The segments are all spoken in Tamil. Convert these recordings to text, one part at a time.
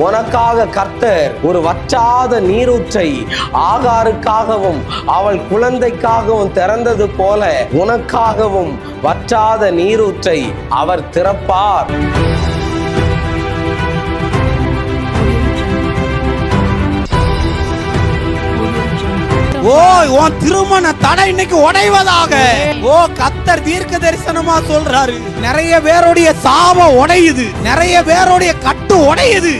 உனக்காக கர்த்தர் ஒரு வற்றாத நீரூற்றை ஆகாருக்காகவும் அவள் குழந்தைக்காகவும் திறந்தது போல உனக்காகவும் வற்றாத நீரூற்றை அவர் திறப்பார். ஓ, உன் திருமண தடை இன்னைக்கு உடைவதாக. ஓ, கர்த்தர் தீர்க்க தரிசனமா சொல்றாரு. நிறைய பேருடைய சாபம் உடையுது, நிறைய பேருடைய கட்டு உடையுது.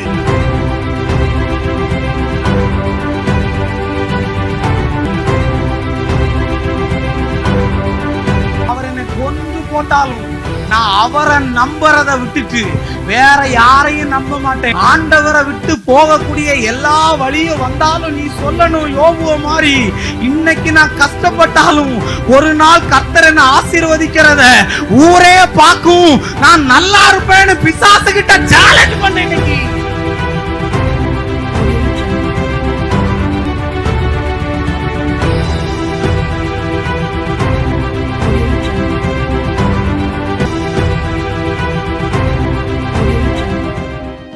அவர் என்னை கொண்டு போட்டாலும் நான் அவரை நம்புறதை விட்டுட்டு வேற யாரையும் நம்ப மாட்டேன். ஆண்டவரை விட்டு போகக்கூடிய எல்லா வழியும் வந்தாலும் நீ சொல்லணும் யோபுவ மாதிரி, இன்னைக்கு நான் கஷ்டப்பட்டாலும் ஒரு நாள் கர்த்தர் என்ன ஆசீர்வதிக்கிறத ஊரே பார்க்கும், நான் நல்லா இருப்பேன்னு பிசாசு கிட்ட சேலஞ்ச் பண்ண. இன்னைக்கு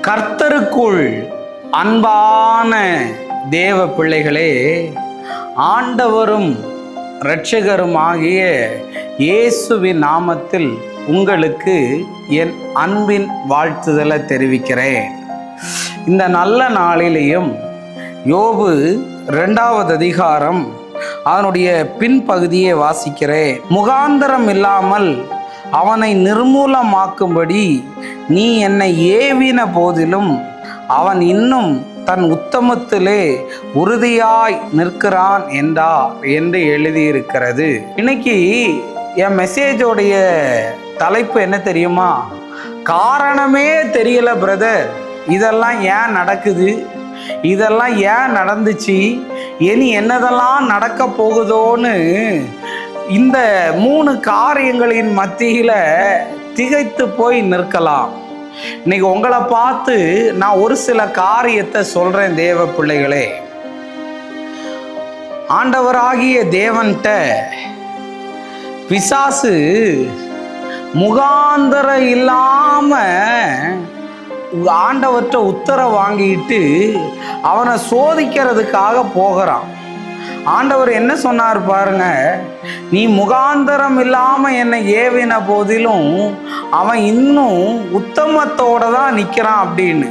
கர்த்தருக்குள் அன்பான தேவ பிள்ளைகளே, ஆண்டவரும் இரட்சகருமாகிய இயேசுவின் நாமத்தில் உங்களுக்கு என் அன்பின் வாழ்த்துதலை தெரிவிக்கிறேன். இந்த நல்ல நாளிலேயும் யோபு 2வது அதிகாரம் அதனுடைய பின்பகுதியை வாசிக்கிறேன். முகாந்தரம் இல்லாமல் அவனை நிர்மூலமாக்கும்படி நீ என்னை ஏவின போதிலும் அவன் இன்னும் தன் உத்தமத்திலே உறுதியாய் நிற்கிறான் என்று எழுதியிருக்கிறது. இன்னைக்கு என் மெசேஜோடைய தலைப்பு என்ன தெரியுமா? காரணமே தெரியல பிரதர், இதெல்லாம் ஏன் நடக்குது, இதெல்லாம் ஏன் நடந்துச்சு, இனி என்னதெல்லாம் நடக்க போகுதோன்னு இந்த 3 காரியங்களின் மத்தியில திகைத்து போய் நிற்கலாம். இன்னைக்கு உங்களை பார்த்து நான் ஒரு சில காரியத்தை சொல்றேன். தேவ பிள்ளைகளே, ஆண்டவராகிய தேவன்கிட்ட பிசாசு முகாந்தரம் இல்லாம ஆண்டவர்கிட்ட உத்தரவு வாங்கிட்டு அவனை சோதிக்கிறதுக்காக போகிறான். ஆண்டவர் என்ன சொன்னார் பாருங்க, நீ முகாந்தரம் இல்லாம என்னை ஏவின போதிலும் அவன் இன்னும் உத்தமத்தோட தான் நிற்கிறான் அப்படின்னு.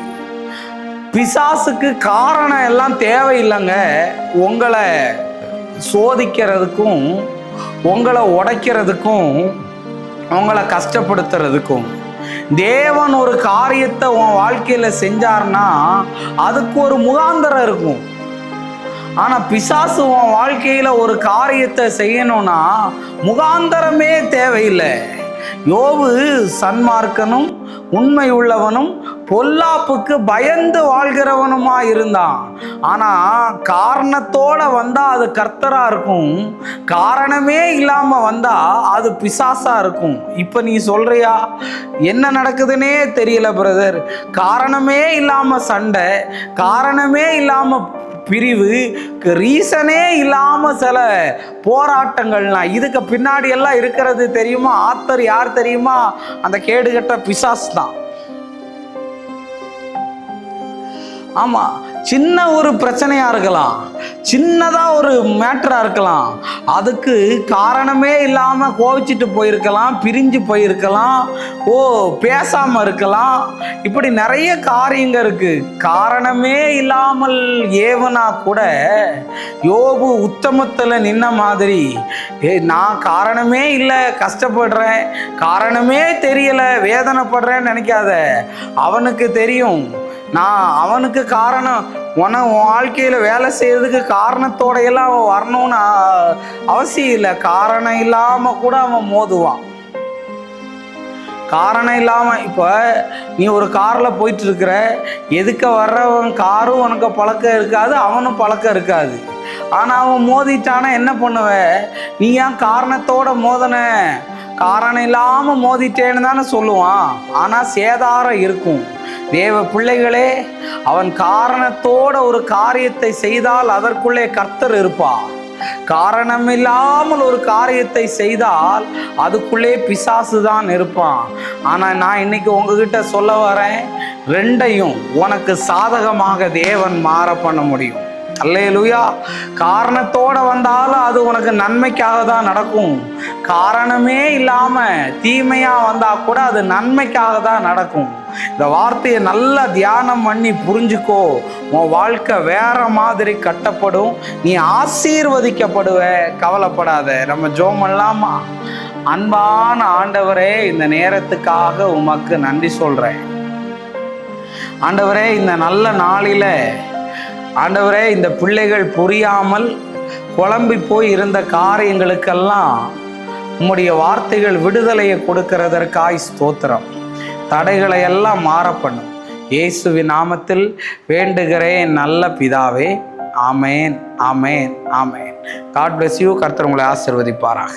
பிசாசுக்கு காரணம் எல்லாம் தேவையில்லைங்க. உங்களை சோதிக்கிறதுக்கும் உங்களை உடைக்கிறதுக்கும் உங்களை கஷ்டப்படுத்துறதுக்கும் தேவன் ஒரு காரியத்தை உன் வாழ்க்கையில செஞ்சார்னா அதுக்கு ஒரு முகாந்தரம் இருக்கும். ஆனா பிசாசு உன் வாழ்க்கையில ஒரு காரியத்தை செய்யணும்னா முகாந்தரமே தேவையில்லை. யோபு சன்மார்க்கனும் உண்மை உள்ளவனும் பொல்லாப்புக்கு பயந்து வாழ்கிறவனுமா இருந்தான். ஆனா காரணத்தோட வந்தா அது கர்த்தரா இருக்கும், காரணமே இல்லாம வந்தா அது பிசாசா இருக்கும். இப்ப நீ சொல்றியா என்ன நடக்குதுன்னே தெரியல பிரதர், காரணமே இல்லாம சண்டை, காரணமே இல்லாம பிரிவு, ரீசனே இல்லாம சில போராட்டங்கள்லாம், இதுக்கு பின்னாடி எல்லாம் இருக்கிறது தெரியுமா? ஆத்தர் யார் தெரியுமா? அந்த கேடுகட்ட பிசாசு தான். ஆமா, சின்ன ஒரு பிரச்சனையா இருக்கலாம், சின்னதா ஒரு மேட்டரா இருக்கலாம், அதுக்கு காரணமே இல்லாம கோவிச்சிட்டு போயிருக்கலாம், பிரிஞ்சு போயிருக்கலாம், பேசாம இருக்கலாம். இப்படி நிறைய காரியங்க இருக்கு. காரணமே இல்லாமல் ஏவனா கூட யோபு உத்தமத்துல நின்ன மாதிரி, நான் காரணமே இல்லை கஷ்டப்படுறேன், காரணமே தெரியல வேதனைப்படுறேன்னு நினைக்காத. அவனுக்கு தெரியும், நான் அவனுக்கு காரணம். உன் வாழ்க்கையில் வேலை செய்யறதுக்கு காரணத்தோடையெல்லாம் அவன் வரணும்னு அவசியம் இல்லை. காரணம் இல்லாமல் கூட அவன் மோதுவான். காரணம் இல்லாமல் இப்போ நீ ஒரு காரில் போயிட்டு இருக்கிற, எதுக்க வர்றவன் காரும் உனக்கு பழக்கம் இருக்காது, அவனும் பழக்கம் இருக்காது. ஆனால் அவன் மோதிட்டானா என்ன பண்ணுவ? நீ ஏன் காரணத்தோட மோதன, காரணம் இல்லாமல் மோதிட்டேன்னு தானே சொல்லுவான். ஆனால் சேதாரம் இருக்கும். தேவ பிள்ளைகளே, அவன் காரணத்தோட ஒரு காரியத்தை செய்தால் அதற்குள்ளே கர்த்தர் இருப்பார். காரணமில்லாமல் ஒரு காரியத்தை செய்தால் அதுக்குள்ளே பிசாசு தான் இருப்பான். ஆனால் நான் இன்னைக்கு உங்ககிட்ட சொல்ல வரேன், ரெண்டையும் உனக்கு சாதகமாக தேவன் மாற பண்ண முடியும். அல்லேலூயா. காரணத்தோட வந்தாலும் அது உனக்கு நன்மைக்காக தான் நடக்கும். காரணமே இல்லாம தீமையா வந்தா கூட அது நன்மைக்காக தான் நடக்கும். இந்த வார்த்தையை நல்லா தியானம் பண்ணி புரிஞ்சுக்கோ. உன் வாழ்க்கை வேற மாதிரி கட்டப்படும். நீ ஆசீர்வதிக்கப்படுவ. கவலைப்படாத. நம்ம ஜெபம் பண்ணலாமா? அன்பான ஆண்டவரே, இந்த நேரத்துக்காக உமக்கு நன்றி சொல்றேன். ஆண்டவரே, இந்த நல்ல நாளில ஆண்டவரே, இந்த பிள்ளைகள் புரியாமல் குழம்பி போய் இருந்த காரியங்களுக்கெல்லாம் உம்முடைய வார்த்தைகள் விடுதலையை கொடுக்கிறதற்காய் ஸ்தோத்திரம். தடைகளை எல்லாம் மாற பண்ணும். இயேசுவின் நாமத்தில் வேண்டுகிறேன் நல்ல பிதாவே. ஆமேன், ஆமேன், ஆமேன். God bless you. கர்த்தர் உங்களை ஆசீர்வதிப்பாராக.